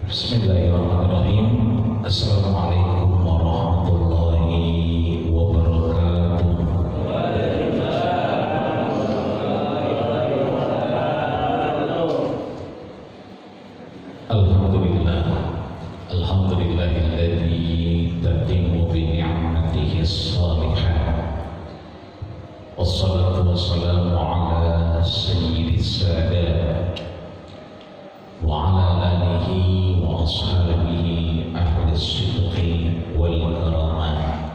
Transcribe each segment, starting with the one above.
Bismillahirrahmanirrahim. Assalamualaikum warahmatullahi wabarakatuh. Alhamdulillah, alhamdulillahilladzi tatimmu bi ni'matihi shalihah. Wassalatu wassalamu ala sayyidis sadat wa ala alihi wa ashabihi ahli sidqi wal karamah.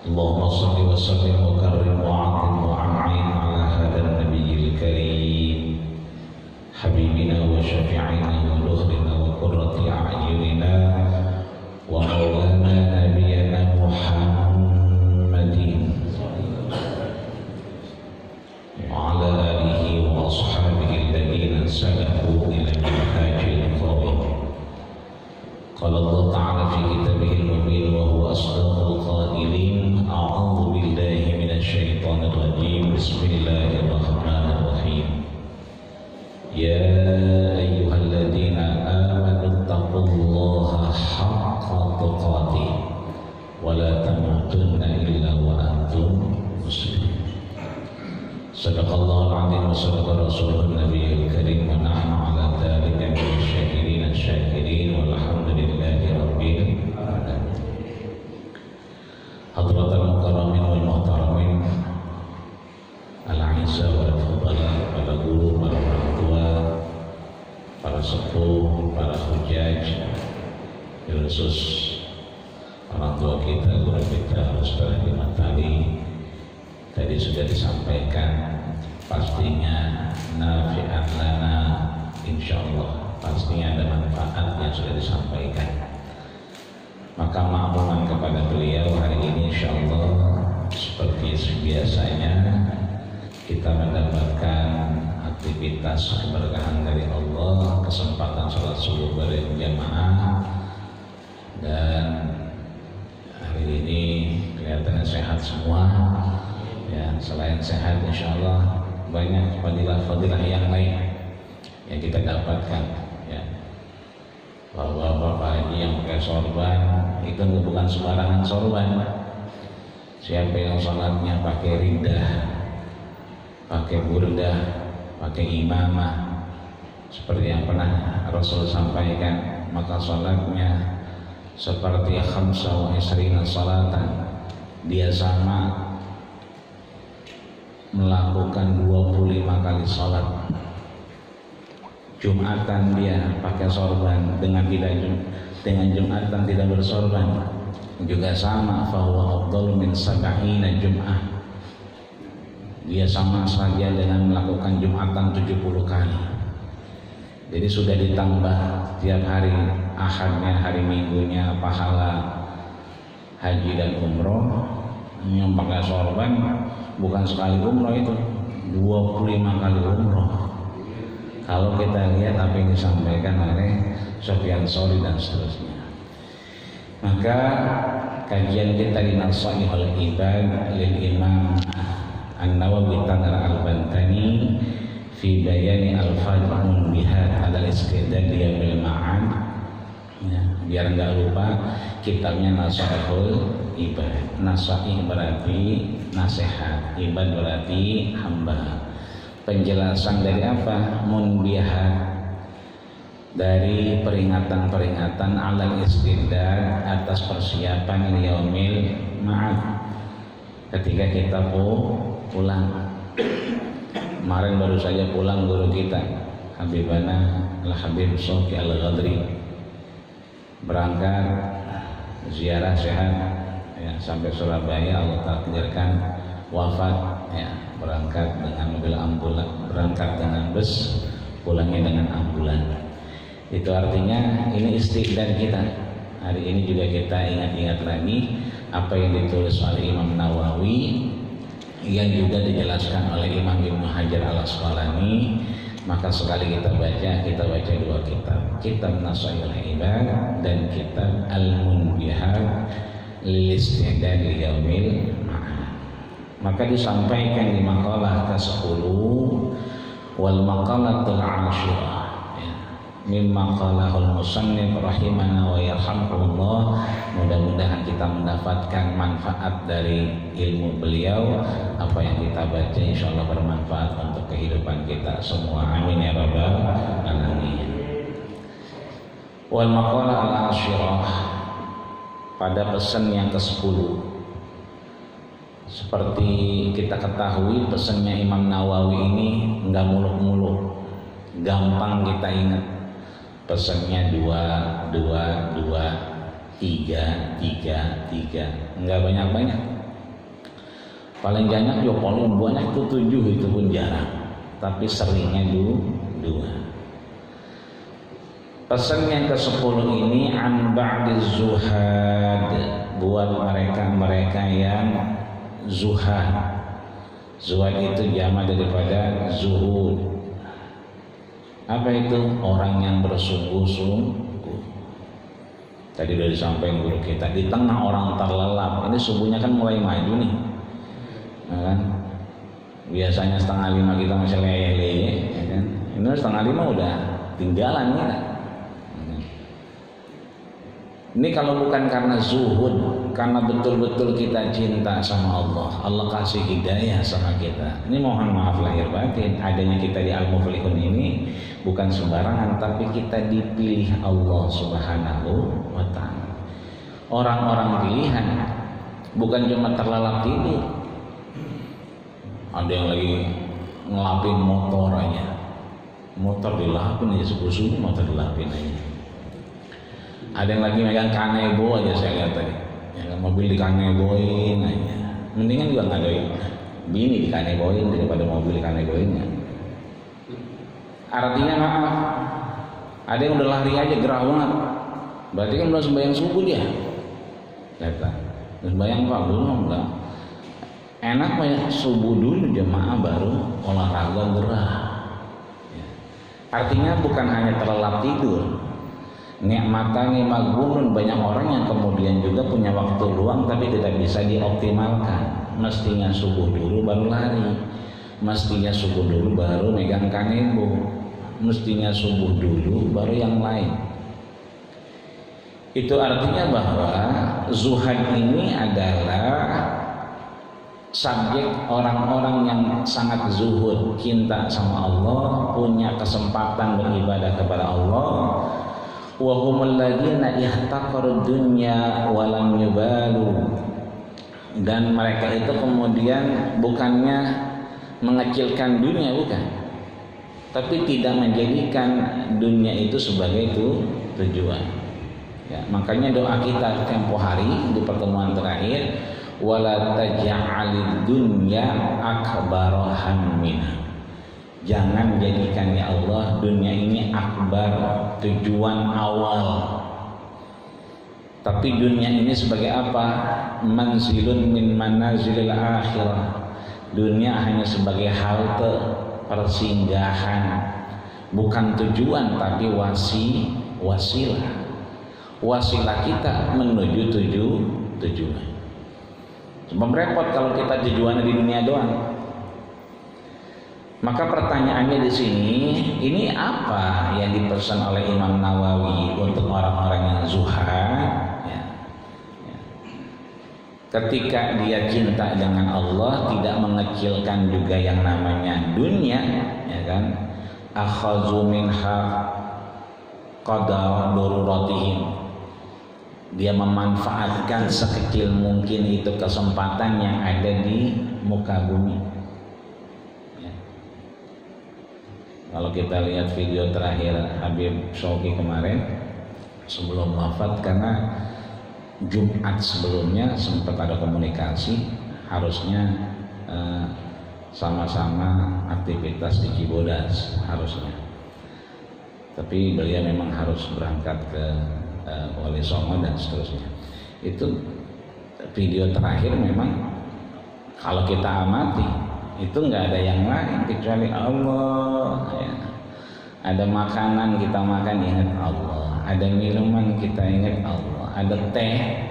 Allahumma salli wa sallim wa karrim wa a'zim wa an'im ala hadan nabiyil karim habibina wa syafi'ina wa dhuhrina wa qurrati a'yunina wa maulana nabiyana Muhammadin wa ala alihi wa ashabihi alladhina salaku ila minhajil qawim. Qala Allah ta'ala fi kitabihil mubin wa huwa asdaqul qailin. A'udzu billahi minasy syaithanir rajim. Bismillahirrahmanirrahim. Ya ayyuhalladzina amanu taqullaha haqqa tuqatih wa la tamutunna illa wa antum muslimun. Sadaqallahul azim wa sadaqa rasulun nabiyil karim wa nahnu ala dzalika minasy syahidin asy-syakirin walhamdulillahi rabbil alamin. Hadratul mukarramin wal muhtaramin, al-aizza wal fudala, para guru, para orang tua, para sepuh, para hujaj, khusus orang tua kita, guru kita Ustaz Ahmad Ali. Tadi sudah disampaikan, pastinya nafi'an lana, insyaallah pastinya ada manfaat yang sudah disampaikan. Maka makluman kepada beliau hari ini insyaallah seperti biasanya kita mendapatkan aktivitas keberkahan dari Allah, kesempatan sholat subuh berjamaah, dan hari ini kelihatannya sehat semua. Ya, selain sehat insyaallah banyak fadilah-fadilah yang lain yang kita dapatkan, ya. Bahwa Bapak Haji yang pakai sorban itu bukan sembarangan sorban. Siapa yang sholatnya pakai ridah, pakai burdah, pakai imamah seperti yang pernah Rasul sampaikan, maka sholatnya seperti khamsa wa isrina salatan, dia sama melakukan 25 kali sholat. Jumatan dia pakai sorban dengan Jumatan tidak bersorban juga sama, fahuwa afdalu min sab'ina jum'ah, dia sama saja dengan melakukan Jumatan 70 kali. Jadi sudah ditambah tiap hari Ahadnya, hari Minggunya pahala haji dan umroh. Yang pakai sorban bukan sekali umroh, itu 25 kali umroh. Kalau kita lihat apa yang disampaikan oleh Sufyan Shauri dan seterusnya, maka kajian kita di Nasaihul Ibad lil Imam An-Nawawi Tanara Al-Bantani fi bayani al-fadhun biha al-istidad bil ma'ad, ya, biar enggak lupa kitabnya Nasaihul Ibad. Nasaih berarti nasihat, ibad berarti hamba. Penjelasan dari apa? Munbihat, dari peringatan-peringatan alal istidad, atas persiapan yaumil ma'ad, ketika kita pulang. Kemarin baru saja pulang guru kita Habibana Al-Habib Sofi Al-Ghadri, berangkat ziarah sehat, ya, sampai Surabaya. Allah takdirkan wafat, ya, berangkat dengan mobil ambulan, berangkat dengan bus, pulangnya dengan ambulan. Itu artinya ini istiqdar kita. Hari ini juga kita ingat-ingat lagi apa yang ditulis oleh Imam Nawawi, yang juga dijelaskan oleh Imam Ibnu Hajar Al-Asqalani. Maka sekali kita baca dua kitab, kitab Nasaihul Ibad dan kitab Al-Munbihar lil Istidad li Yaumil Ma'ad. Maka disampaikan di makalah ke-10 wal maqalatul 'ashirah, ya. mimma qalahul musannif rahimana wa yarhamhullah. Mudah-mudahan kita mendapatkan manfaat dari ilmu beliau. Apa yang kita baca insyaallah bermanfaat untuk kehidupan kita semua. Amin ya rabbal alamin. Wal maqalah al-ashirah, pada pesan yang ke-10. Seperti kita ketahui pesannya Imam Nawawi ini enggak muluk-muluk, gampang kita ingat. Pesannya 2, 2, 2, 3, 3, 3, enggak banyak-banyak. Paling banyak juga paling banyak itu 7, itu pun jarang. Tapi seringnya 2. Pesan yang ke-10 ini an ba'diz zuhad, buat mereka-mereka yang zuhad. Zuhad itu jamak daripada zuhud. Apa itu? Orang yang bersungguh-sungguh. Tadi sudah disampaikan guru kita, di tengah orang terlelap. Ini subuhnya kan mulai maju nih, ya kan? Biasanya 4:30 kita masih leyeh-leyeh, ya kan? Ini 4:30 udah tinggalan kita. Ini kalau bukan karena zuhud, karena betul-betul kita cinta sama Allah, Allah kasih hidayah sama kita. Ini mohon maaf lahir batin, adanya kita di Al-Muflihun ini bukan sembarangan, tapi kita dipilih Allah Subhanahu wa ta'ala. Orang-orang pilihan, bukan cuma terlelap tidur. Ada yang lagi ngelapin motor aja, motor dilapin aja, subuh-subuh motor dilapin aja. Ada yang lagi megang kanebo aja, saya lihat tadi, ya, mobil dikaneboin aja. Mendingan juga ngadoin bini dikaneboin daripada mobil dikaneboin ya. Artinya maaf, ada yang udah lari aja gerah banget, berarti kan udah sembahyang subuh dia. Kata, sembahyang Pak belum enggak. Enak ya subuh dulu jemaah baru olahraga gerah. Ya. Artinya bukan hanya terlelap tidur. Nikmatani magunun, banyak orang yang kemudian juga punya waktu luang tapi tidak bisa dioptimalkan. Mestinya subuh dulu baru lari, mestinya subuh dulu baru megang kanebo, mestinya subuh dulu baru yang lain. Itu artinya bahwa zuhad ini adalah subjek orang-orang yang sangat zuhud, cinta sama Allah, punya kesempatan beribadah kepada Allah. Wa humul ladzina ihtaqarud dunya wa lam yubalu, dan mereka itu kemudian bukannya mengecilkan dunia, bukan, tapi tidak menjadikan dunia itu sebagai tujuan. Ya, makanya doa kita tempo hari di pertemuan terakhir, wala taj'alid dunya akbara hammina. Jangan jadikan ya Allah dunia ini akbar, tujuan awal. Tapi dunia ini sebagai apa? Manzilun min manazilil akhirah. Dunia hanya sebagai halte, persinggahan, bukan tujuan tapi wasilah. Wasilah kita menuju tujuan. Cuma repot kalau kita tujuannya di dunia doang. Maka pertanyaannya di sini, ini apa yang dipesan oleh Imam Nawawi untuk orang-orang yang zuhad? Ya. Ketika dia cinta dengan Allah, tidak mengecilkan juga yang namanya dunia, ya kan? Akhazu minha qadar daruratihim. Dia memanfaatkan sekecil mungkin itu kesempatan yang ada di muka bumi. Kalau kita lihat video terakhir Habib Shauqi kemarin sebelum wafat, karena Jumat sebelumnya sempat ada komunikasi, harusnya sama-sama aktivitas di Cibodas harusnya, tapi beliau memang harus berangkat ke Wali Songo dan seterusnya. Itu video terakhir memang kalau kita amati itu nggak ada yang lain kecuali Allah, ya. Ada makanan kita makan ingat Allah, ada minuman kita ingat Allah, ada teh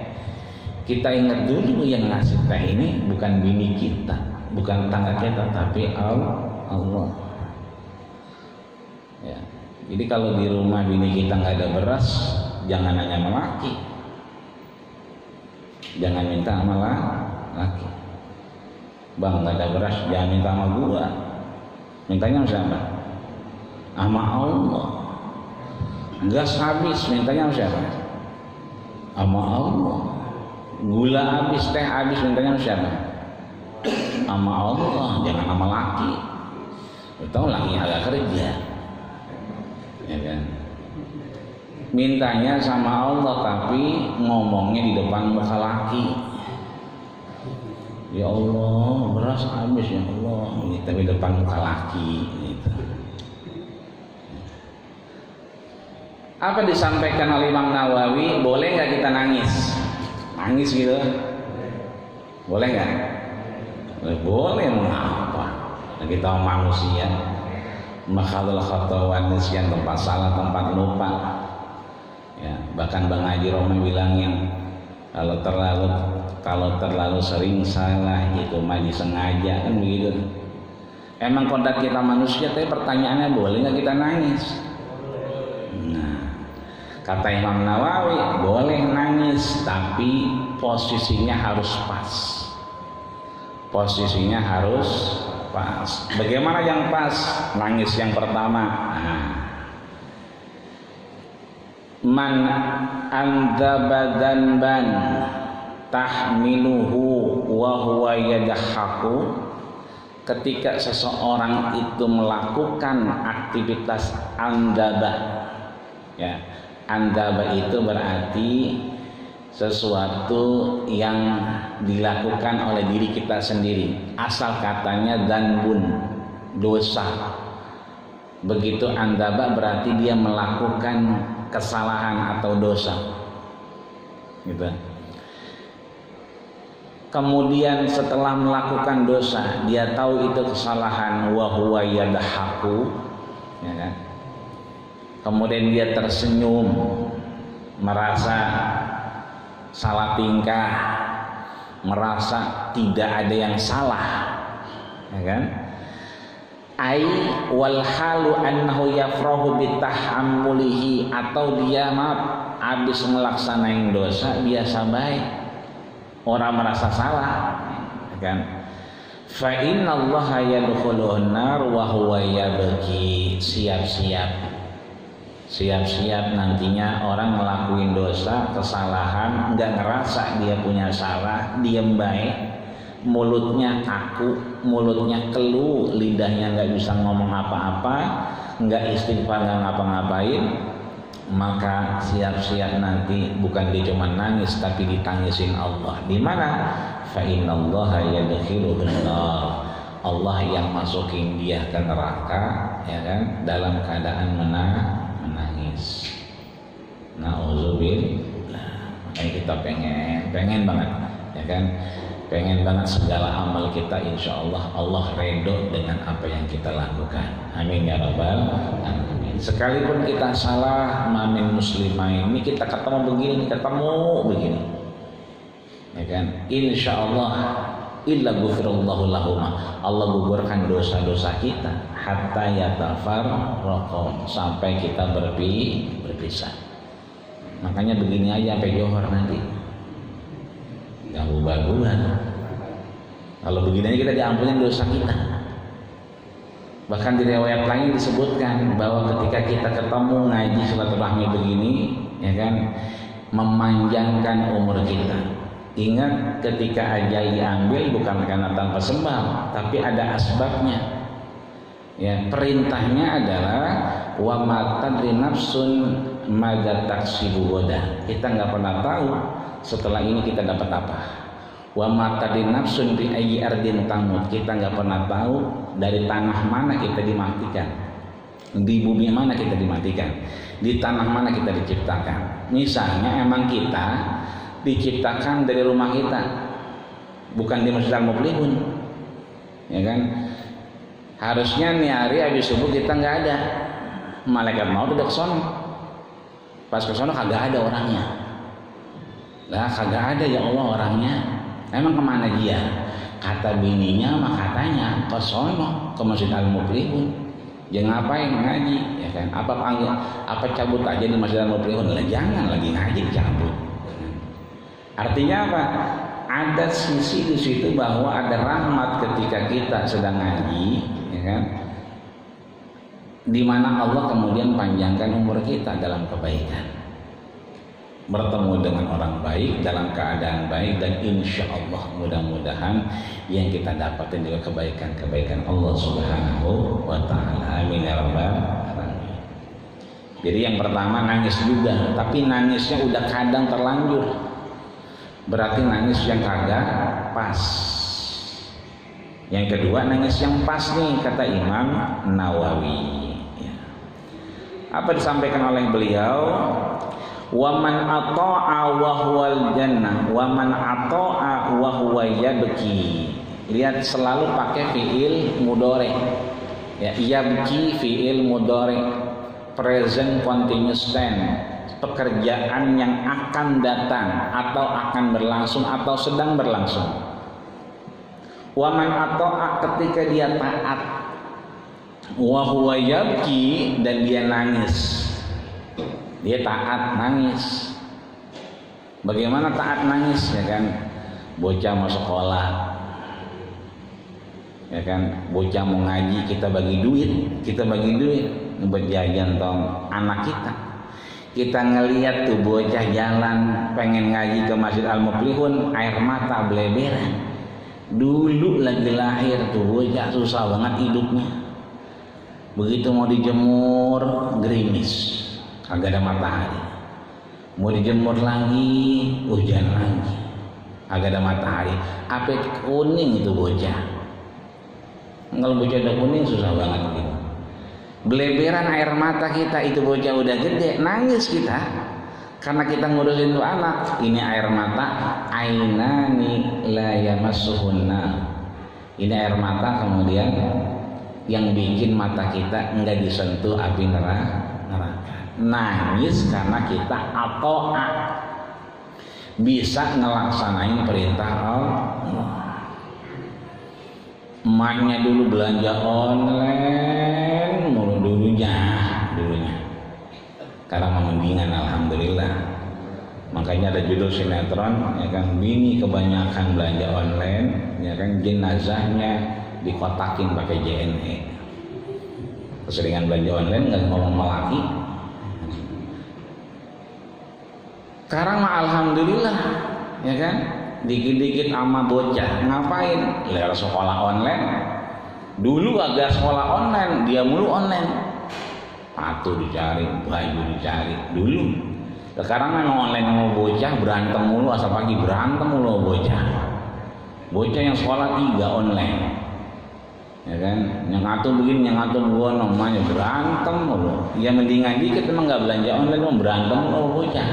kita ingat dulu yang ngasih teh ini bukan bini kita, bukan tangga kita, tapi Allah. Ya. Jadi kalau di rumah bini kita nggak ada beras, jangan nanya sama laki, jangan minta sama laki. Bang nggak ada beras, jangan minta sama gua, mintanya sama siapa? Sama Allah. Gas habis, mintanya sama siapa? Sama Allah. Gula habis, teh habis, mintanya sama siapa? Sama Allah, jangan sama laki. Betul, laki agak kerja, ya kan? Mintanya sama Allah tapi ngomongnya di depan muka laki. Ya Allah, beras habis ya Allah, ini tapi depan muka laki gitu. Apa disampaikan oleh Imam Nawawi? Boleh nggak kita nangis? Nangis gitu? Boleh nggak? Boleh, mengapa? Kita manusia, makhluk khatawan nisyan, tempat salah, tempat lupa. Ya, bahkan Bang Haji Romi bilangin kalau terlalu sering salah itu mah disengaja, kan begitu. Emang kodrat kita manusia, tapi pertanyaannya boleh nggak kita nangis? Nah, kata Imam Nawawi boleh nangis, tapi posisinya harus pas. Posisinya harus pas. Bagaimana yang pas? Nangis yang pertama. Man andaba dzanban tahmiluhu wa huwa yadhaku. Ketika seseorang itu melakukan aktivitas andaba, ya, andaba itu berarti sesuatu yang dilakukan oleh diri kita sendiri. Asal katanya dzanbun, dosa. Begitu andaba berarti dia melakukan kesalahan atau dosa, gitu. Kemudian setelah melakukan dosa, dia tahu itu kesalahan, wa huwa yadhaku, ya kan? Kemudian dia tersenyum, merasa salah tingkah, merasa tidak ada yang salah, ya kan? Ai wal halu annahu yafrahu bitahammulihi, atau dia habis melaksanain dosa biasa baik, orang merasa salah, kan? Fa innallaha yadkhulun nar wa huwa yabki. Siap-siap nantinya orang ngelakuin dosa, kesalahan, nggak ngerasa dia punya salah, diem baik, mulutnya kaku, mulutnya keluh, lidahnya nggak bisa ngomong apa-apa, nggak istighfar, nggak ngapa-ngapain, maka siap-siap nanti bukan dia cuma nangis tapi ditangisin Allah. Di mana? Fa innallaha yadkhiluhun nar. Allah yang masukin dia ke neraka, ya kan, dalam keadaan menangis. Nauzubillah. Makanya kita pengen banget, ya kan, pengen banget segala amal kita insya Allah redho dengan apa yang kita lakukan. Amin ya rabbal alamin. Sekalipun kita salah, mamin muslimah ini kita ketemu begini, ya kan, insya Allah illa ghufirallahu lahuma, Allah gugurkan dosa-dosa kita hatta yatafarraqu, sampai kita berpisah. Makanya begini aja sampai johor nanti, gak ubah-ubah. Kalau begini aja kita diampunin dosa kita. Bahkan di riwayat lain disebutkan bahwa ketika kita ketemu ngaji silaturahmi begini, ya kan, memanjangkan umur kita. Ingat, ketika ajal diambil bukan karena tanpa sebab, tapi ada asbabnya. Ya, perintahnya adalah wa ma tadri nafsun madza taksibu ghadan. Kita nggak pernah tahu setelah ini kita dapat apa. Wa ma tadri nafsun bi ayyi ardin tamut. Kita nggak pernah tahu dari tanah mana kita dimatikan, di bumi mana kita dimatikan, di tanah mana kita diciptakan. Misalnya emang kita diciptakan dari rumah kita, bukan di Masjid Al-Muflihun, ya kan? Harusnya nih hari habis subuh kita nggak ada, malaikat maut udah kesono, pas kesono kagak ada orangnya, lah kagak ada ya Allah orangnya, emang kemana dia? Kata bininya mah katanya kesono ke Masjid Al-Muflihun, Ya ngapain ngaji, ya kan? Apa cabut aja di Masjid Al-Muflihun? Lah jangan lagi ngaji cabut. Artinya apa? Ada sisi di situ bahwa ada rahmat ketika kita sedang ngaji, ya kan? Di mana Allah kemudian panjangkan umur kita dalam kebaikan. Bertemu dengan orang baik dalam keadaan baik, dan insya Allah mudah-mudahan yang kita dapatkan juga kebaikan-kebaikan Allah Subhanahu wa Ta'ala. Amin ya rabbal alamin. Jadi yang pertama nangis juga, tapi nangisnya udah kadang terlanjur, berarti nangis yang kagak pas. Yang kedua nangis yang pas nih, kata Imam Nawawi. Apa disampaikan oleh beliau? Waman ata'a wa huwal jannah, waman ata'a wa huwa yabki. Lihat selalu pakai fiil mudhari. Ya, yabki fiil mudhari, present continuous tense, pekerjaan yang akan datang atau akan berlangsung atau sedang berlangsung. Waman ata'a ketika dia taat, wa huwa yabki dan dia nangis. Dia taat nangis. Bagaimana taat nangis, ya kan? Bocah mau sekolah, ya kan? Bocah mau ngaji, kita bagi duit buat jajan tong anak kita. Kita ngelihat tuh bocah jalan pengen ngaji ke Masjid Al-Muflihun, air mata beleberan. Dulu lagi lahir tuh bocah susah banget hidupnya. Begitu mau dijemur gerimis, agak ada matahari. Mau dijemur lagi, hujan lagi, agak ada matahari. Apa kuning itu bocah? Kalau bocah udah kuning susah banget gitu. Beleberan air mata kita, itu bocah udah gede, nangis kita karena kita ngurusin tuh anak. Ini air mata, ainani la yamassuhunna. Ini air mata kemudian yang bikin mata kita enggak disentuh api neraka. Nangis karena kita ata'a, bisa ngelaksanain perintah Allah. Emaknya dulu belanja online mulu dulunya. Sekarang membimbingan, alhamdulillah. Makanya ada judul sinetron, ya kan, bini kebanyakan belanja online, ya kan, jenazahnya dikotakin pakai JNE. Keseringan belanja online nggak ngomong laki. Sekarang mah alhamdulillah, ya kan, dikit-dikit ama bocah ngapain? Lewat sekolah online. Dulu agak sekolah online, dia mulu online. Sepatu dicari, baju dicari. Dulu. Sekarang memang online sama bocah berantem mulu, asal pagi berantem mulu bocah. Bocah yang sekolah 3 online. Ya kan, yang ngatur begini, yang ngatur gua namanya berantem mulu. Ya mendingan dikit emang nggak belanja online, mau berantem mulu bocah.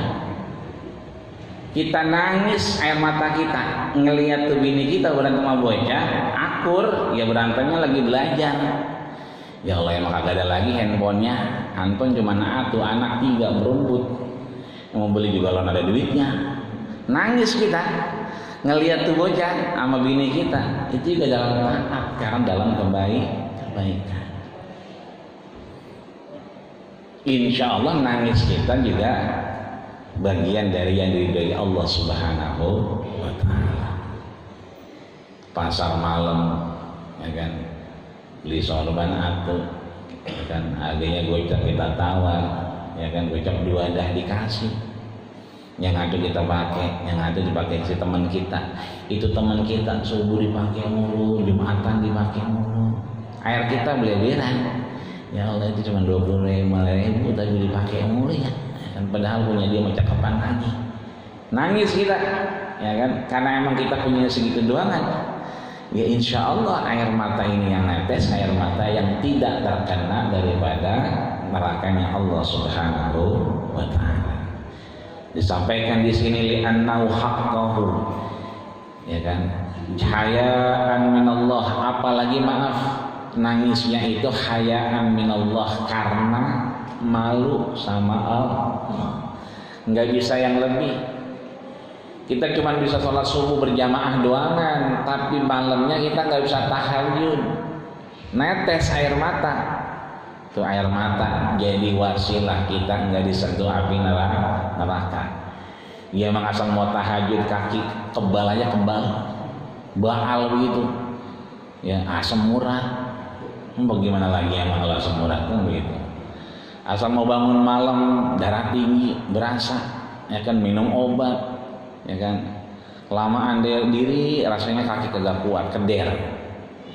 Kita nangis air mata kita ngelihat tuh bini kita berantem sama bocah, akur, ya berantemnya lagi belajar. Ya Allah, emang kagak ada lagi handphonenya. Handphone cuma tuh anak 3 berumput. Mau beli juga lo ada duitnya. Nangis kita ngelihat tuh bocah sama bini kita, itu juga dalam taat, karena dalam kebaikan. Insya Allah nangis kita juga bagian dari yang diridhoi Allah Subhanahu wa Ta'ala. Pasar malam, ya kan, beli sorban atau, ya kan, harganya gocap kita tawar, ya kan, gocap 2 dah dikasih. Yang ada kita pakai, yang ada dipakai si teman kita. Itu teman kita subuh dipakai mulu, Jumatan dipakai mulu. Air kita beleberan. Ya Allah, itu cuma 20.000 tapi dipakai mulu ya. Dan padahal punya dia mau cakepan lagi. Nangis kita, ya kan? Karena emang kita punya segitu doang kan. Ya insya Allah air mata ini yang netes, air mata yang tidak terkena daripada nerakanya Allah Subhanahu wa Ta'ala. Disampaikan di sini li'annahu haqqahu, ya kan, hayaan minallah, apalagi maaf nangisnya itu hayaan minallah, karena malu sama Allah. Nggak bisa yang lebih. Kita cuma bisa sholat subuh berjamaah doangan, tapi malamnya kita nggak bisa tahajud, netes air mata. Itu air mata jadi wasilah kita nggak disentuh api neraka. Dia mengasal mau tahajud kaki kebal aja kebal, baal begitu. Ya asam urat. Bagaimana lagi emang kalau asam urat kan begitu. Asal mau bangun malam darah tinggi berasa, ya kan minum obat, ya kan kelamaan diri rasanya kaki kagak kuat keder.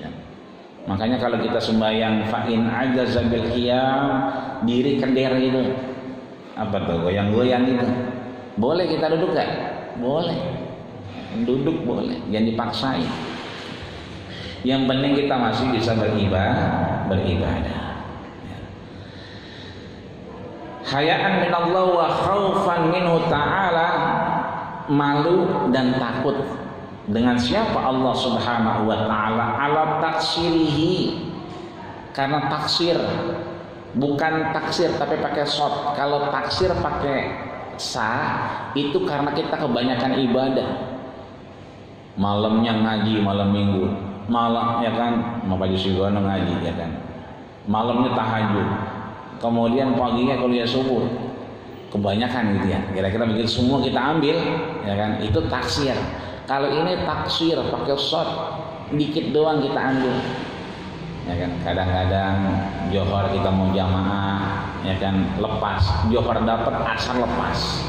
Ya. Makanya kalau kita sembahyang fa'in ajaza bil qiyam diri keder itu apa tuh goyang-goyang itu boleh kita duduk gak? Boleh, duduk boleh, jangan dipaksain. Yang penting kita masih bisa beribadah. Hayaan min Allah wa khaufan minhu ta'ala, malu dan takut dengan siapa Allah Subhanahu wa ta'ala, ala taksirihi, karena taksir bukan taksir tapi pakai shot. Kalau taksir pakai sa itu karena kita kebanyakan ibadah, malamnya ngaji malam minggu, malam ya kan mau baju sigono ngaji ya kan, malamnya tahajud, kemudian paginya kuliah subuh, kebanyakan gitu ya, kira-kira begitu semua kita ambil ya kan, itu taksir. Kalau ini taksir pakai shot dikit doang kita ambil ya kan. Kadang-kadang johor kita mau jamaah ya kan lepas, johor dapat asar lepas.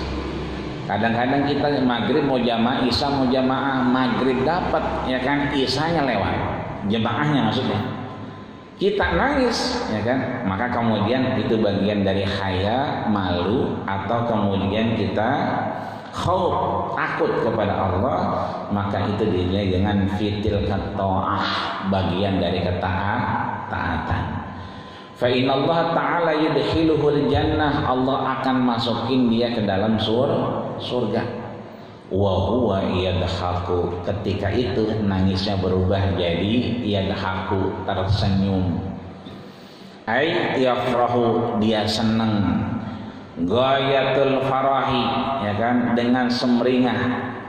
Kadang-kadang kita maghrib mau jamaah, isya mau jamaah, maghrib dapat ya kan, isyanya lewat, jamaahnya maksudnya. Kita nangis ya kan, maka kemudian itu bagian dari haya, malu, atau kemudian kita khauf, takut kepada Allah, maka itu dinilai dengan fitil ta'ah, bagian dari ketaatan. Fa innallaha ta'ala yudkhiluhul jannah, Allah akan masukin dia ke dalam surga. Wa huwa yadhaku, ketika itu nangisnya berubah jadi yadhaku, tersenyum. Ai yafrahu, dia senang. Ghayatul farahi ya kan, dengan semringah,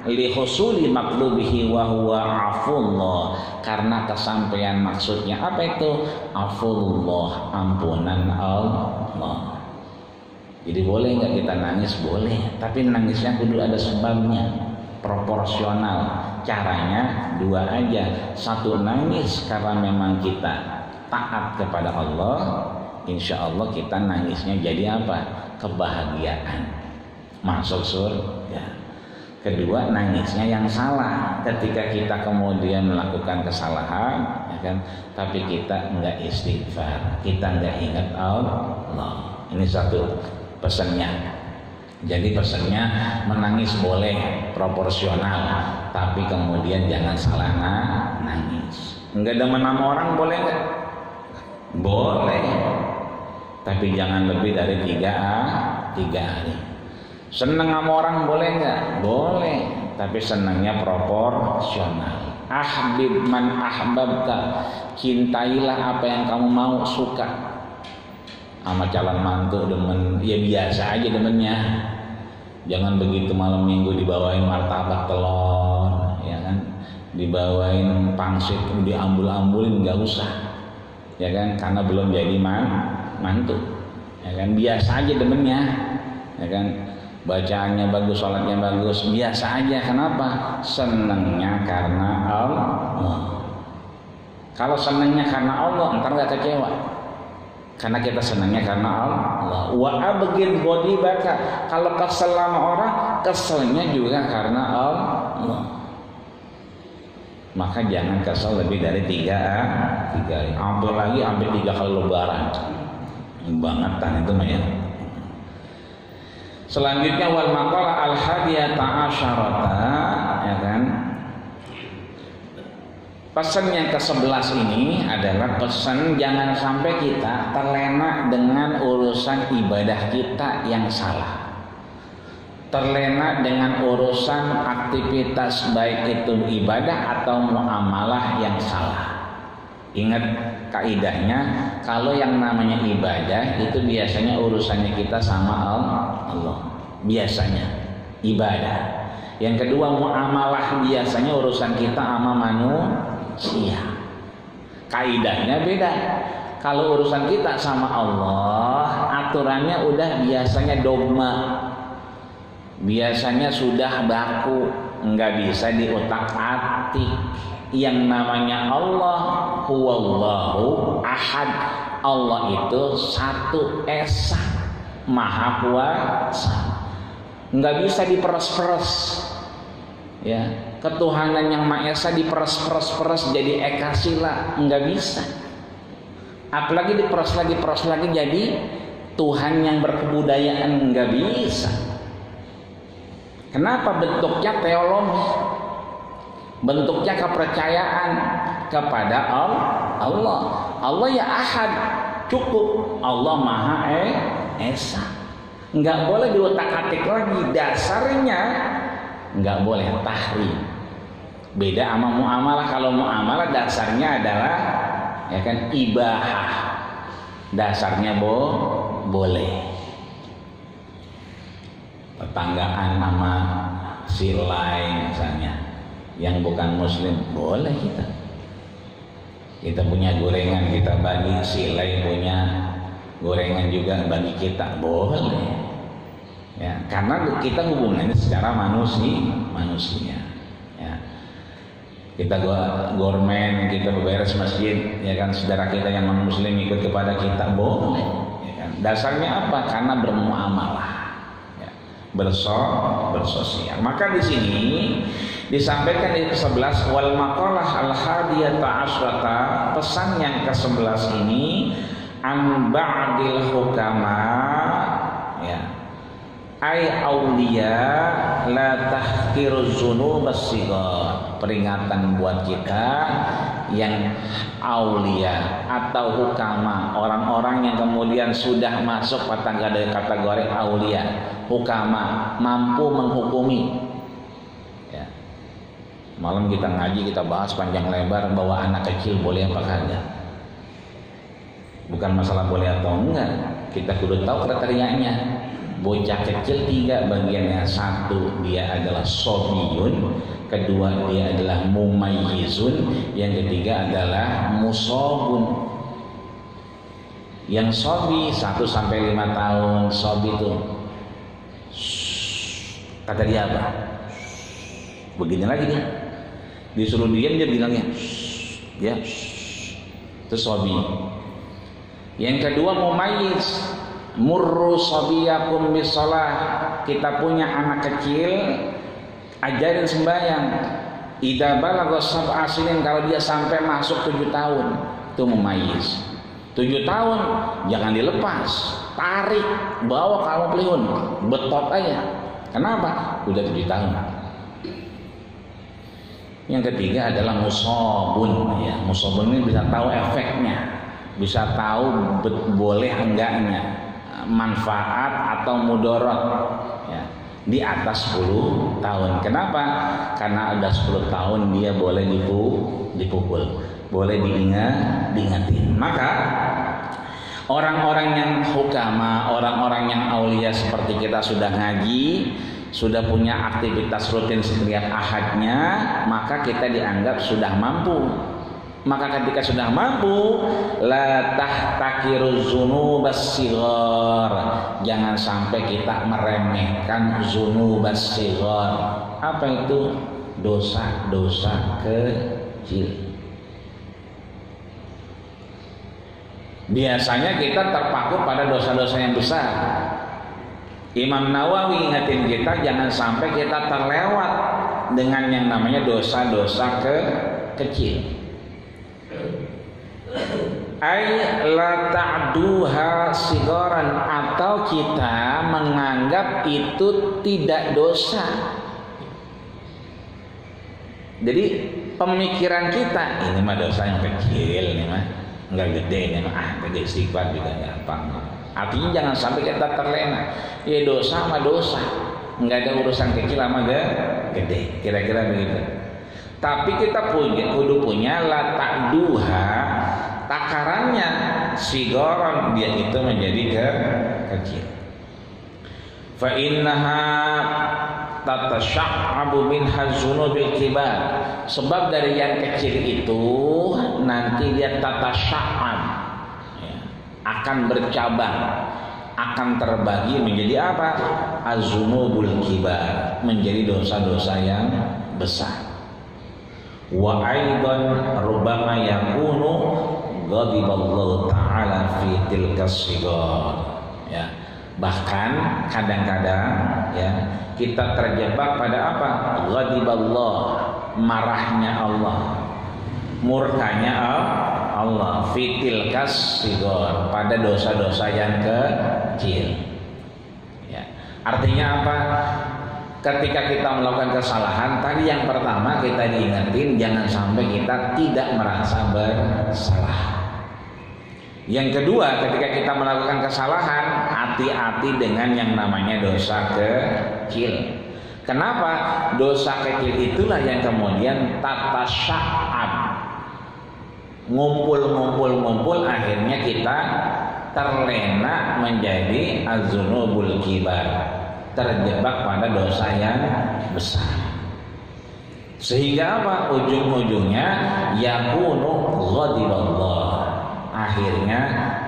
li husuli maqlubihi wa huwa afullah, karena kesampaian maksudnya apa itu? Afullah, ampunan Allah. Jadi boleh nggak kita nangis? Boleh, tapi nangisnya kudu ada sebabnya, proporsional. Caranya dua aja, satu nangis karena memang kita taat kepada Allah, insya Allah kita nangisnya jadi apa? Kebahagiaan, masuk surga. Kedua, nangisnya yang salah, ketika kita kemudian melakukan kesalahan ya kan, tapi kita enggak istighfar, kita enggak ingat Allah. Ini satu pesannya. Jadi pesannya menangis boleh proporsional, tapi kemudian jangan salah nangis. Enggak demen sama orang boleh enggak? Boleh, tapi jangan lebih dari 3 hari. Seneng sama orang boleh nggak? Boleh, tapi senangnya proporsional. Ahbib man ahbabta, cintailah apa yang kamu mau, suka. Sama calon mantu demen, ya biasa aja demennya. Jangan begitu malam minggu dibawain martabak telur, ya kan? Dibawain pangsit, diambul-ambulin, nggak usah, ya kan? Karena belum jadi mantu, ya kan? Biasa aja demennya, ya kan? Bacaannya bagus, sholatnya bagus, biasa aja. Kenapa? Senengnya karena Allah. Kalau senengnya karena Allah, ntar gak kecewa, karena kita senengnya karena Allah. Wa abghid ghadibaka, kalau kesel sama orang, keselnya juga karena Allah. Maka jangan kesel lebih dari 3 hari. Apalagi hampir 3 kali lebaran, bangetan itu mah ya. Selanjutnya wal maqala al hadiyata asyarata ya kan. Pesan yang ke-11 ini adalah pesan jangan sampai kita terlena dengan urusan ibadah kita yang salah. Terlena dengan urusan aktivitas baik itu ibadah atau muamalah yang salah. Ingat kaidahnya, kalau yang namanya ibadah itu biasanya urusannya kita sama Allah, biasanya ibadah. Yang kedua muamalah, biasanya urusan kita sama manusia. Kaidahnya beda. Kalau urusan kita sama Allah, aturannya udah biasanya dogma, biasanya sudah baku, nggak bisa diotak-atik. Yang namanya Allah, huwallahu ahad. Allah itu satu esa, maha kuasa, nggak bisa diperes-peres. Ya, ketuhanan yang maha esa diperes-peres jadi eka sila, nggak bisa. Apalagi diperes lagi jadi Tuhan yang berkebudayaan, nggak bisa. Kenapa? Bentuknya teologi, bentuknya kepercayaan kepada Allah. Allah ya ahad, cukup. Allah maha esa, nggak boleh diotak-atik lagi. Dasarnya nggak boleh tahrim. Beda sama muamalah. Kalau muamalah dasarnya adalah ya kan ibahah, dasarnya boleh. Tetanggaan sama si lain misalnya yang bukan muslim boleh kita punya gorengan kita bagi, si lain punya gorengan juga bagi kita, boleh ya, karena kita hubungannya secara manusia ya. Kita gormen, kita beberes masjid ya kan, saudara kita yang non muslim ikut kepada kita, boleh ya kan. Dasarnya apa? Karena bermuamalah ya, bersosial. Maka di sini disampaikan di ke-11 wal maqalah al-hadiyata asyrata, pesan yang ke-11 ini an ba'dil hukama ya, ai auliya la tahqiru dzunub as-sighar, peringatan buat kita yang aulia atau hukama, orang-orang yang kemudian sudah masuk pada kategori aulia, hukama, mampu menghukumi. Malam kita ngaji, kita bahas panjang lebar bahwa anak kecil boleh apa kagak. Bukan masalah boleh atau enggak, kita kudu tahu kriterianya. Bocah kecil 3 bagiannya, 1 dia adalah sobiyun, kedua dia adalah mumayyizun, yang ketiga adalah musobun. Yang sobi 1 sampai 5 tahun, sobi itu kata dia apa? Begini lagi dia, disuruh diam dia bilangnya ya, itu sobi. Yang kedua mumayyiz, murru sobiyakum bisolah, kita punya anak kecil ajarin sembahyang. Idza balagha sab'a sinin, kalau dia sampai masuk 7 tahun itu mumayyiz. 7 tahun jangan dilepas, tarik, bawa kamu pelihun, betot aja. Kenapa? Udah 7 tahun. Yang ketiga adalah musobun ya. Musobun ini bisa tahu efeknya, bisa tahu boleh enggaknya, manfaat atau mudarat ya, di atas 10 tahun. Kenapa? Karena ada 10 tahun dia boleh dipukul, boleh diingatin. Maka orang-orang yang hukama, orang-orang yang aulia seperti kita sudah ngaji, sudah punya aktivitas rutin setiap ahadnya, maka kita dianggap sudah mampu. Maka ketika sudah mampu, la tahtakiru dzunubas shighar, jangan sampai kita meremehkan dzunubas shighar. Apa itu? Dosa-dosa kecil. Biasanya kita terpaku pada dosa-dosa yang besar. Imam Nawawi ingatin kita jangan sampai kita terlewat dengan yang namanya dosa-dosa kecil. Ai la ta'duha sigaran, atau kita menganggap itu tidak dosa. Jadi pemikiran kita ini mah dosa yang kecil, ini mah enggak gede, ini mah gede istighfar juga gampang. Artinya jangan sampai kita terlena. Ya dosa sama dosa, nggak ada urusan kecil sama gede. Kira-kira begitu. Tapi kita kudu punya la ta'duha, takarannya sigaran, dia itu menjadi kecil. Fa innaha tatasya'abu minha dzunubil kibar, sebab dari yang kecil itu nanti dia tatasya'ab akan bercabang, akan terbagi menjadi apa? Az-dzunubul kibar, menjadi dosa-dosa yang besar. Wa aidan rubbama yakunu ghadiballahu ta'ala fi tilkas sigar. Ya, bahkan kadang-kadang ya kita terjebak pada apa? Ghadiballah, marahnya Allah, murkanya Allah, fitil kasigor, pada dosa-dosa yang kecil. Ya. Artinya apa? Ketika kita melakukan kesalahan, tadi yang pertama kita diingetin jangan sampai kita tidak merasa bersalah. Yang kedua, ketika kita melakukan kesalahan, hati-hati dengan yang namanya dosa kecil. Kenapa? Dosa kecil itulah yang kemudian tata sya'ab, ngumpul akhirnya kita terlena menjadi az-dzunubul kibar, terjebak pada dosa yang besar. Sehingga apa? Ujung-ujungnya yakunu ghadiballah, akhirnya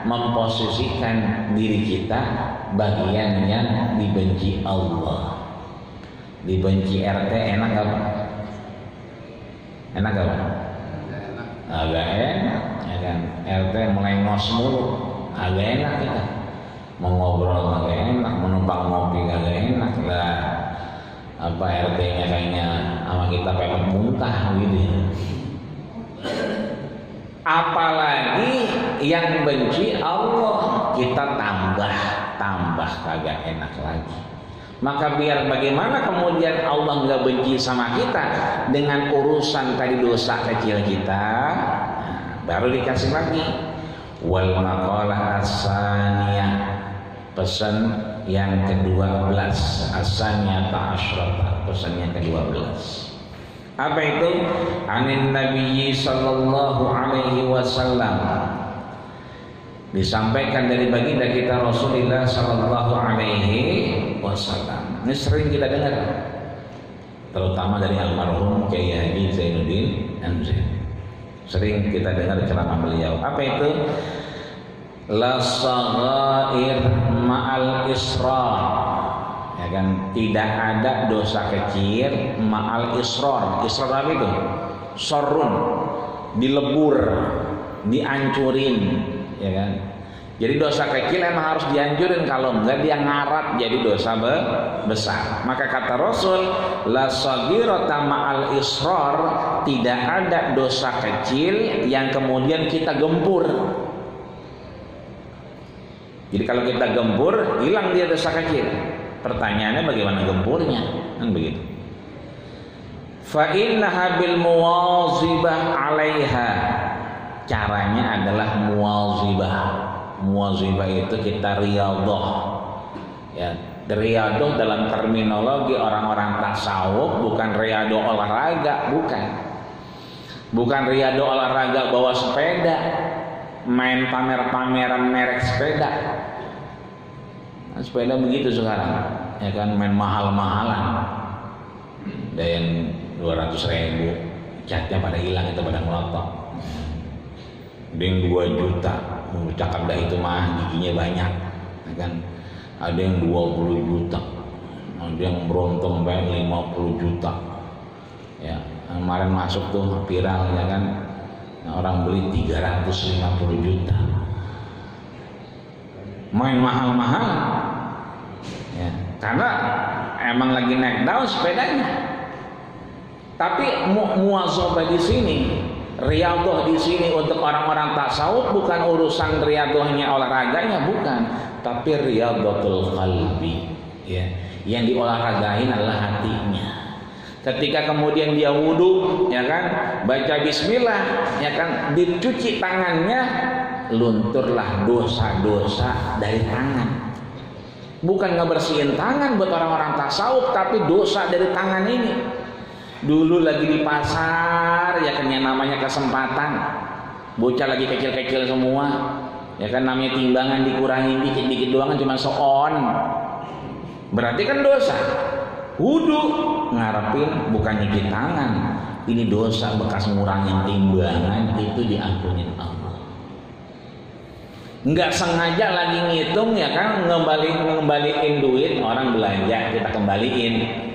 memposisikan diri kita bagian yang dibenci Allah. Dibenci RT enak gak Pak? Enak gak Pak? Agak enak ya kan. RT mulai ngos mulu, agak enak kita. Mau ngobrol agak enak, menumpang ngopi agak enak lah. Apa RT-nya kayaknya sama kita pengen muntah gitu. Apalagi yang benci Allah, kita tambah kagak enak lagi. Maka biar bagaimana kemudian Allah nggak benci sama kita dengan urusan tadi dosa kecil kita, nah, baru dikasih lagi wal maqalah as-saniyah, pesan yang ke-12, as-saniyah ta'asyrata, pesan yang ke-12. Apa itu? Anin Nabi sallallahu alaihi wasallam, disampaikan dari baginda kita Rasulullah sallallahu alaihi wasallam. Ini sering kita dengar, terutama dari almarhum Kiai Haji Zainuddin Amzin. Sering kita dengar ceramah beliau. Apa itu? La saghair ma'al israr. Ya kan, tidak ada dosa kecil ma'al israr. Israr apa itu? Sorun, dilebur, dihancurin, ya kan. Jadi dosa kecil emang harus dihancurin, kalau enggak dia ngarat jadi dosa besar. Maka kata Rasul, la saghirata ma'al israr, tidak ada dosa kecil yang kemudian kita gempur. Jadi kalau kita gempur, hilang dia dosa kecil. Pertanyaannya bagaimana gempurnya? Kan begitu. Fa innaha bil muwazibah 'alaiha. Caranya adalah muwazibah. Muwazibah itu kita riyadhah. Ya, riyadhah dalam terminologi orang-orang tasawuf bukan riyadhah olahraga, bukan. Bukan riyadhah olahraga bawa sepeda, main pamer-pameran merek sepeda. Nah, sepeda begitu sekarang, ya kan, main mahal-mahalan. Ada yang 200.000, catnya pada hilang, itu pada ngelotok. Ada yang 2 juta, cakap dah itu mah giginya banyak, ya kan. Ada yang 20 juta, ada yang berontong bayar 50 juta. Ya, kemarin masuk tuh viral, ya kan, orang beli 350 juta. Main mahal-mahal, ya, karena emang lagi naik daun sepedanya. Tapi muwazabah di sini, riyadhah di sini untuk orang-orang tasawuf bukan urusan riyadhahnya olahraganya, bukan, tapi riyadhatul qalbi, ya. Yang diolahragain adalah hatinya. Ketika kemudian dia wudhu, ya kan, baca bismillah, ya kan, dicuci tangannya, lunturlah dosa-dosa dari tangan. Bukan ngebersihin tangan buat orang-orang tasawuf, tapi dosa dari tangan ini. Dulu lagi di pasar, ya kan, yang namanya kesempatan, bocah lagi kecil-kecil semua, ya kan, namanya timbangan dikurangin dikit-dikit doang kan, cuma soon, berarti kan dosa. Wudhu ngarepin bukan nyuci tangan, ini dosa bekas ngurangin timbangan, itu diampunin Allah. Nggak sengaja lagi ngitung ya kan, ngembaliin duit orang belanja, kita kembaliin.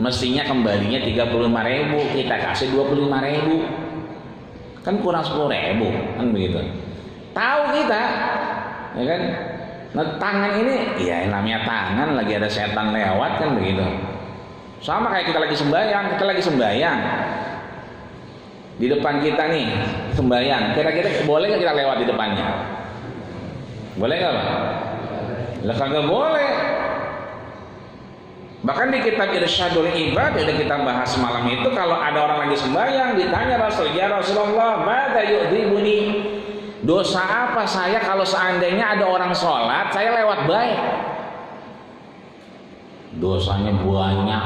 Mestinya kembalinya 35.000, kita kasih 25.000. Kan kurang 10.000, kan begitu. Tahu kita, ya kan? Nah, tangan ini, ya namanya tangan, lagi ada setan lewat kan begitu. Sama kayak kita lagi sembahyang. Di depan kita nih sembahyang, kira-kira boleh nggak kita lewat di depannya? Boleh nggak Pak? Lah kagak boleh. Bahkan di kitab Irsyadul Ibad yang kita bahas malam itu, kalau ada orang lagi sembahyang ditanya Rasul, ya Rasulullah, madza yu'dzibuni? Dosa apa saya kalau seandainya ada orang sholat saya lewat baik? Dosanya banyak.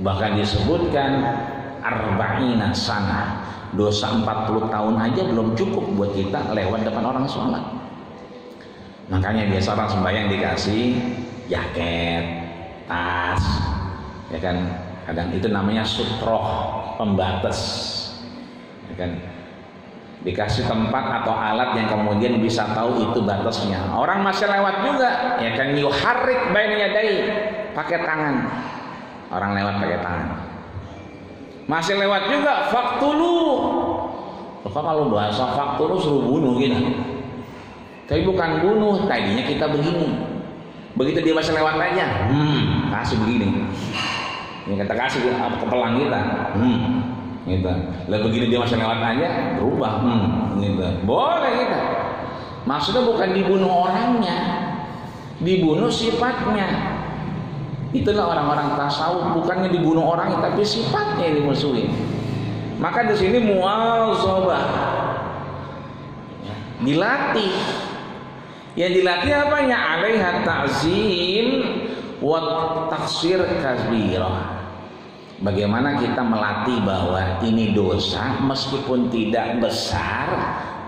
Bahkan disebutkan arba'ina sana. Dosa 40 tahun aja belum cukup buat kita lewat depan orang sholat. Makanya biasa orang sembahyang dikasih jaket, tas, ya kan? Kadang itu namanya sutroh, pembatas, ya kan? Dikasih tempat atau alat yang kemudian bisa tahu itu batasnya. Orang masih lewat juga, ya kan? Yuharrik baina yadai, pakai tangan. Orang lewat pakai tangan. Masih lewat juga faktulu. Kalau bahasa faktulu suruh bunuh gitu. Tapi bukan bunuh, tadinya kita begini. Begitu dia masih lewat aja, kasih begini. Ini kita kasih kepelang kita, gitu. Lalu begini dia masih lewat aja, berubah, gitu. Boleh kita. Maksudnya bukan dibunuh orangnya, dibunuh sifatnya. Itulah orang-orang tasawuf, bukannya dibunuh orang, tapi sifatnya yang dimusuhin. Maka di sini muwazabah, dilatih. Yang dilatih apanya? Alaiha ta'zim wa taksir kabirah. Bagaimana kita melatih bahwa ini dosa meskipun tidak besar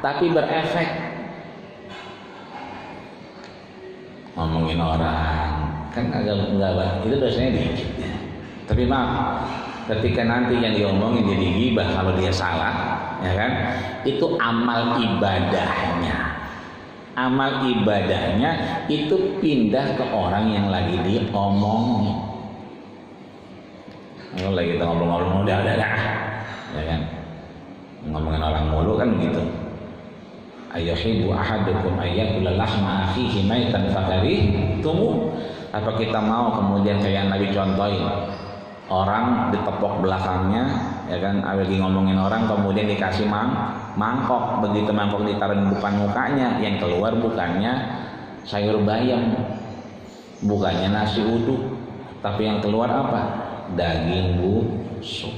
tapi berefek. Ngomongin orang kan enggak itu dosanya dikit. Tapi maaf, ketika nanti yang diomongin jadi ghibah kalau dia salah, ya kan? Itu amal ibadahnya. Amal ibadahnya itu pindah ke orang yang lagi diomongin. Kalau lagi kita ngobrol-ngobrol udah, ya kan? Ngomongin orang mulu kan begitu. Ayuhibbu ahadukum ayyakula lahma akhihi maitan fakarihtum. Apa kita mau kemudian kayak Nabi contohin, orang ditepok belakangnya, ya kan? Lagi ngomongin orang kemudian dikasih mangkok, begitu mangkok ditaruh di depan mukanya, yang keluar bukannya sayur bayam, bukannya nasi uduk, tapi yang keluar apa? Daging busuk.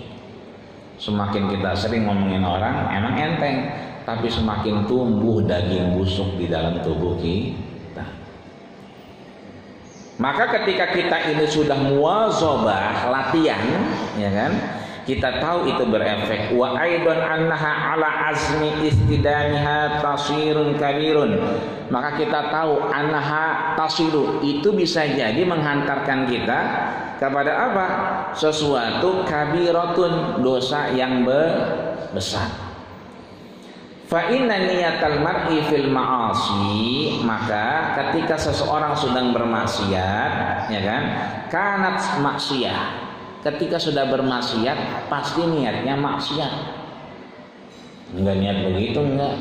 Semakin kita sering ngomongin orang, emang enteng, tapi semakin tumbuh daging busuk di dalam tubuh kita. Maka ketika kita ini sudah muwazabah, latihan, ya kan? Kita tahu itu berefek. Wa aidon annaha ala azmi istidamiha tasirun kabirun. Maka kita tahu annaha tasiru itu bisa jadi menghantarkan kita kepada apa? Sesuatu kabiratun, dosa yang besar. Fa inna niyatal mar'i fil ma'asi, maka ketika seseorang sedang bermaksiat, ya kan? Kanat maksiyah. Ketika sudah bermaksiat, pasti niatnya maksiat. Enggak niat begitu, enggak.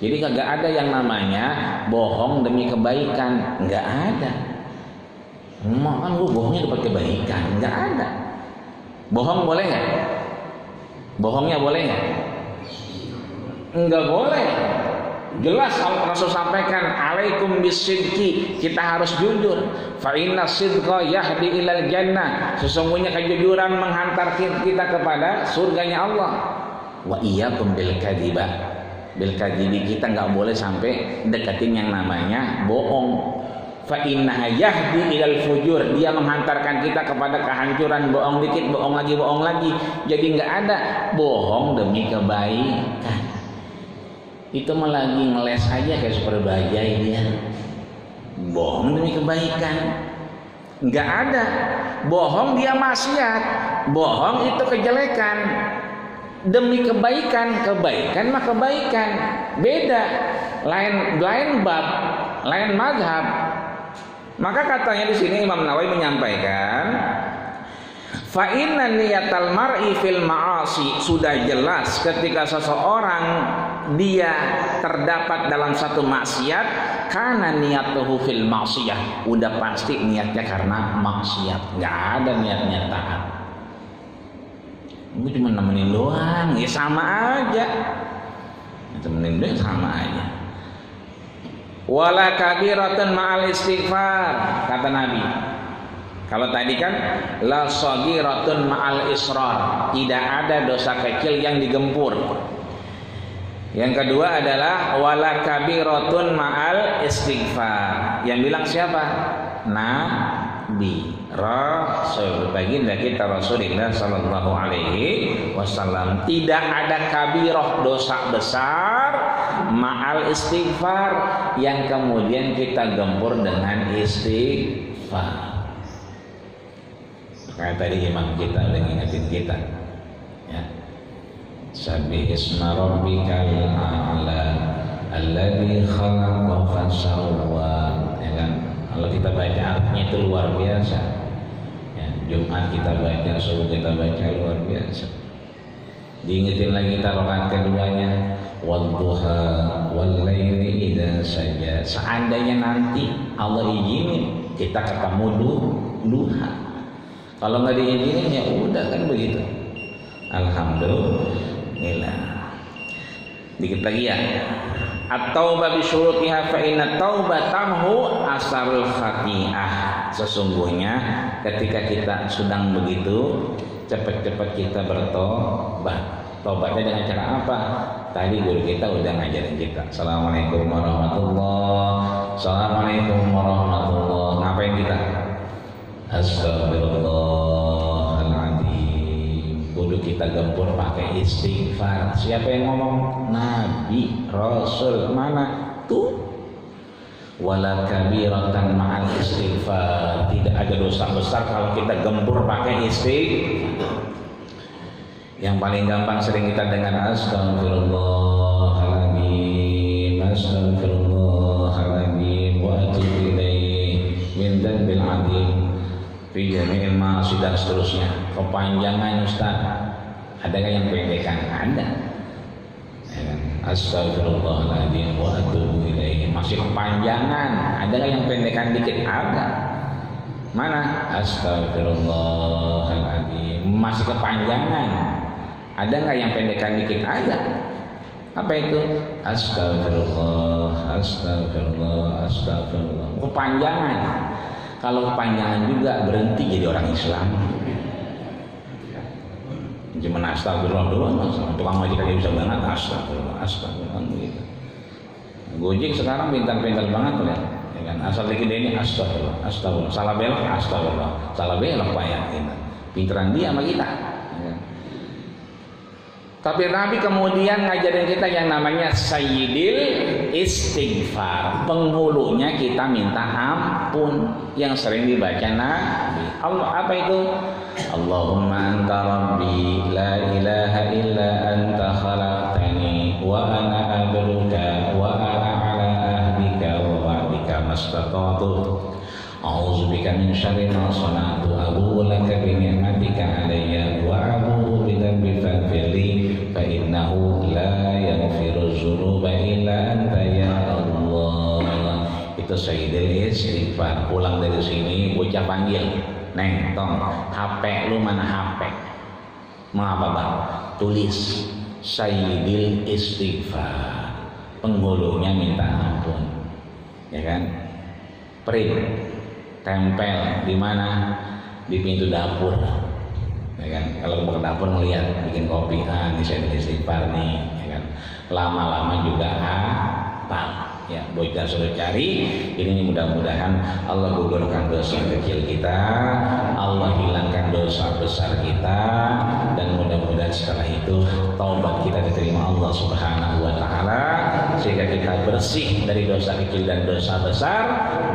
Jadi kagak ada yang namanya bohong demi kebaikan, enggak ada. Kan lu bohongnya dapat kebaikan, enggak ada. Bohong boleh enggak? Bohongnya boleh enggak? Enggak boleh. Jelas Rasul sampaikan alaikum bisidqi, kita harus jujur. Fa inna sidqa yahdi ilal jannah. Sesungguhnya kejujuran menghantar kita kepada surganya Allah. Wa iyyakum bil kadziba. Bil kadzibi, kita enggak boleh sampai deketin yang namanya bohong. Fa inna yahdi ilal fujur, dia menghantarkan kita kepada kehancuran. Bohong dikit, bohong lagi. Jadi enggak ada bohong demi kebaikan. Itu mah lagi ngeles aja kayak super bajai dia. Bohong demi kebaikan. Enggak ada. Bohong dia maksiat. Bohong itu kejelekan. demi kebaikan mah kebaikan, beda, lain bab, lain mazhab. Maka katanya di sini Imam Nawawi menyampaikan, fa inna niyatal mar'i fil ma'asi, sudah jelas ketika seseorang dia terdapat dalam satu maksiat, karena niyatuhu fil maksiyah, udah pasti niatnya karena maksiat, nggak ada niatnya taat. Gue cuma nemenin doang, ya sama aja, nemenin doang sama aja. Wala kabiratun ma'al istighfar, kata Nabi. Kalau tadi kan la sagiratun ma'al israr, tidak ada dosa kecil yang digempur. Yang kedua adalah wala kabiratun ma'al istighfar. Yang bilang siapa? Nabi Rasul, baginda kita Rasulullah sallallahu alaihi wasallam. Tidak ada kabirah, dosa besar, ma'al istighfar, yang kemudian kita gempur dengan istighfar. Kayak tadi imam kita udah ngingetin kita, ya. Sabbih isma rabbikal a'la alladzi khalaqa fasawwa, ya kan? Kalau kita baca artinya itu luar biasa, ya. Jumat kita baca, subuh kita baca, luar biasa. Diingetin lagi kita rakaat keduanya, wadduha wal laili idza saja. Seandainya nanti Allah izinin kita ketemu duha, kalau nggak diizinin ya udah kan begitu. Alhamdulillah. Dikit lagi ya. At-taubah bi syurutiha fa inna taubatahu asarul khati'ah. Sesungguhnya ketika kita sedang begitu, cepat-cepat kita bertobat. Tobatnya dengan cara apa? Tadi guru kita udah ngajarin kita. Assalamualaikum warahmatullahi. Assalamualaikum warahmatullahi. Ngapain kita? Astagfirullahaladzim. Kudu kita gempur pakai istighfar. Siapa yang ngomong? Nabi Rasul. Mana? Tuh. Wala kabiratan ma'al istighfar. Tidak ada dosa besar kalau kita gempur pakai istighfar. Yang paling gampang sering kita dengar astagfirullahaladzim, astagfirullahaladzim, wa atubu ilaih min dzambil adzim fi jami'il ma'asi dan seterusnya. Kepanjangan Ustaz, adakah yang pendekan? Ada. Astagfirullahaladzim wa atubu ilaih, masih kepanjangan. Adakah yang pendekan dikit? Ada. Mana? Astagfirullahaladzim, masih kepanjangan. Ada nggak yang pendekan dikit? Ada. Apa itu? Astagfirullah, astagfirullah, astagfirullah. Kepanjangan. Kalau kepanjangan juga berhenti jadi orang Islam. Cuma astagfirullah doang, tukang ojek aja bisa banget astagfirullah, astagfirullah gitu. Gojek sekarang pintar-pintar banget ya. Kan? Asal dikit ini astagfirullah, astagfirullah. Salah belok, astagfirullah. Salah belok payah gitu. Pinteran dia sama kita. Tapi Nabi kemudian ngajarin kita yang namanya sayyidil istighfar. Penghulunya kita minta ampun, yang sering dibaca Nabi. Allah apa itu? Allahumma anta rabbi la ilaha illa anta khalaqtani wa ana abduka wa ana ala ahdika wa wa'dika mastata'tu. A'udzubika min syarri ma sana'tu, abu'u laka bi ni'matika 'alayya wa abu'u bi dhanbi faghfirli fa innahu la yaghfiru dzunuba illa anta ya Allah. Itu sayyidil istighfar. Pulang dari sini bocah panggil, "Neng, tong, HP lu mana HP?" Mau apa bang? Tulis sayyidil istighfar. Penghulunya minta ampun. Ya kan? Print. Tempel di mana? Di pintu dapur, ya kan? Kalau ke dapur ngelihat bikin kopi, ini saya istighfar nih, ya kan? Lama-lama juga hafal. Ya, bocah suruh cari. Ini mudah-mudahan Allah gugurkan dosa kecil kita, Allah hilangkan dosa besar kita, dan mudah-mudahan setelah itu taubat kita diterima Allah Subhanahu wa taala, sehingga kita bersih dari dosa kecil dan dosa besar.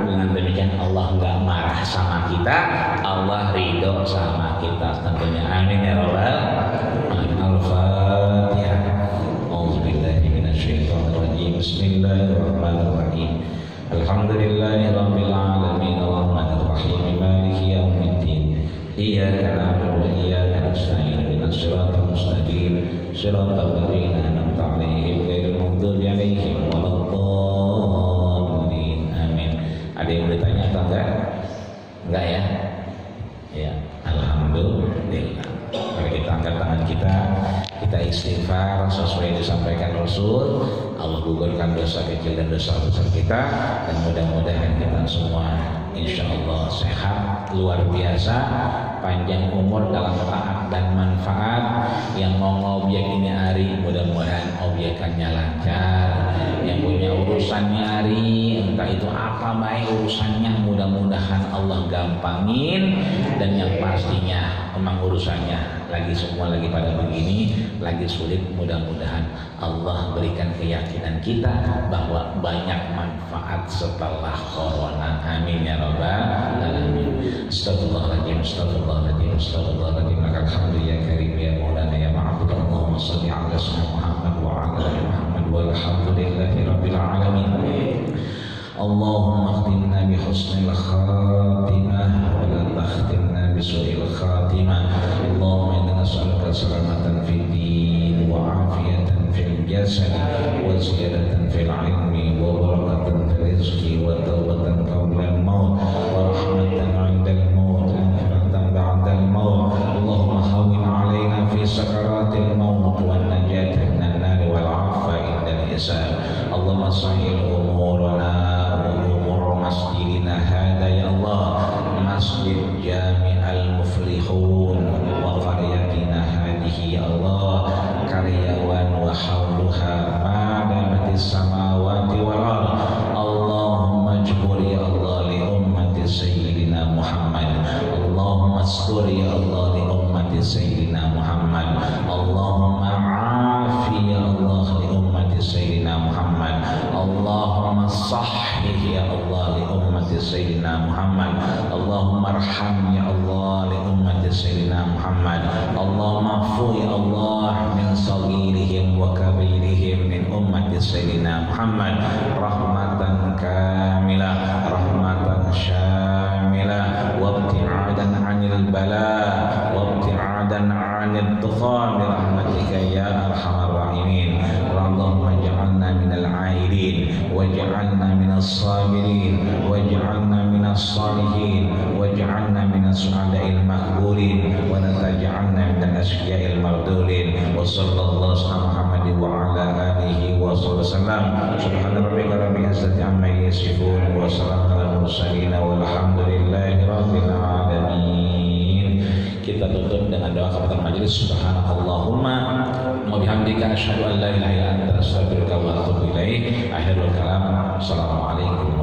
Dengan demikian Allah enggak marah sama kita, Allah ridho sama kita tentunya. Amin ya rabbal alamin. Al-Fatihah. A'udzubillahi minasyaitonir rajim. Bismillahirrahmanirrahim. Alhamdulillahirabbil alamin arrahmanir rahim maliki yaumiddin. Iyyaka na'budu wa iyyaka nasta'in. Ihdinas siratal mustaqim. Shiratal ladzina an'amta 'alaihim ghairil maghdubi 'alaihim waladdallin. Amin. Ada yang bertanya atau enggak? Enggak ya? Ya, alhamdulillah. Mari kita angkat tangan kita istighfar sesuai disampaikan Rasul. Allah gugurkan dosa kecil dan dosa besar kita, dan mudah-mudahan kita semua insya Allah sehat luar biasa, panjang umur dalam taat dan manfaat. Yang mau ngobjek ini hari, mudah-mudahan objekannya lancar. Yang punya urusannya hari, entah itu apa baik urusannya, mudah-mudahan Allah gampangin. Dan yang pastinya memang urusannya lagi semua lagi pada begini, lagi sulit, mudah-mudahan Allah berikan keyakinan kita bahwa banyak manfaat setelah corona. Amin ya rabbal alamin. Astagfirullahaladzim, astagfirullahaladzim, astagfirullahaladzim. Alhamdulillah ya karim ya maulana ya ma'abud. Allahumma salli ala sayyidina Muhammad wa ala ali Muhammad walhamdulillahi rabbil alamin. Allahumma khtimna bi husnil khatimah wa la takhtimna bi su'il khatimah. Allahumma inna nas'aluka salamatan fid din wa afiyatan fil jasad wa ziyadatan fil ilmi wa barakatan fil rizqi wa tawbatan qabla al-maut wa rahmatan 'inda al-maut wa rahmatan ba'da al-maut. Allahumma hawwin 'alaina fi sakaratil maut wa najata minan nar wal 'afwa 'inda al-hisab. Allahumma sahhil umurana masjidina hada ya Allah, masjid jami'al muflihun wa qaryatina hadihi ya Allah, karyawan wa hawluha madamatis samawati wal ard. Allahumma jbur ya Allah li ummati sayyidina Muhammad. Allahumma astur ya Allah li ummati sayyidina Muhammad. Allahumma afi ya Allah li ummati sayyidina Muhammad. Allahumma sahih ya Allah li ummati sayyidina Muhammad. Allahumma arham ya Allah li ummati sayyidina Muhammad. Allahumma afu ya Allah min saghirihim wa kabirihim min ummati sayyidina Muhammad. Rahmatan kamilah, rahmatan syamilah, wa ibti'adan 'anil bala, wa ibti'adan 'anil tufan bi rahmatika ya arhamar rahimin. Allahumma ja'alna minal 'aidin waj'alna minas sabirin waj'alna minas salihin waj'alna minas su'ada'il maqburin wa la taj'alna minal asqiya'il mardudin. Wa sallallahu ala Muhammadin wa ala alihi wa sallam. Subhana rabbika rabbil izzati amma yasifun wa salamun alal mursalin walhamdulillahi rabbil alamin. Kita tutup dengan doa kafatul majelis. Subhanakallahumma wa bihamdika asyhadu an la ilaha illa anta astaghfiruka wa atubu ilaik. Akhirul kalam. Assalamualaikum